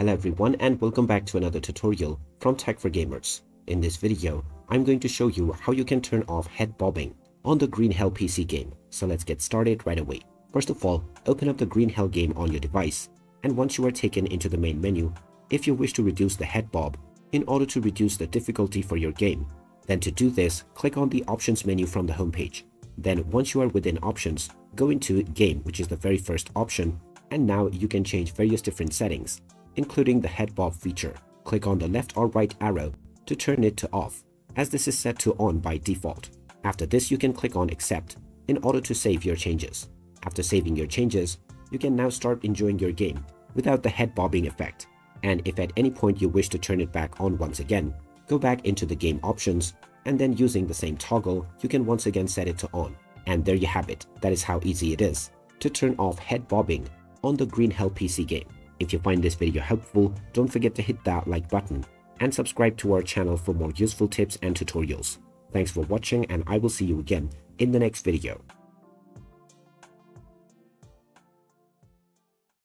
Hello everyone and welcome back to another tutorial from Tech for Gamers. In this video, I'm going to show you how you can turn off head bobbing on the Green Hell PC game. So let's get started right away. First of all, open up the Green Hell game on your device, and once you are taken into the main menu, if you wish to reduce the head bob in order to reduce the difficulty for your game, then to do this, click on the options menu from the homepage. Then once you are within options, go into game, which is the very first option, and now you can change various different settings, including the head bob feature. Click on the left or right arrow to turn it to off, as this is set to on by default. After this, you can click on accept in order to save your changes. After saving your changes, you can now start enjoying your game without the head bobbing effect. And if at any point you wish to turn it back on once again, go back into the game options, and then using the same toggle, you can once again set it to on. And there you have it. That is how easy it is to turn off head bobbing on the Green Hell PC game. If you find this video helpful, don't forget to hit that like button and subscribe to our channel for more useful tips and tutorials. Thanks for watching, and I will see you again in the next video.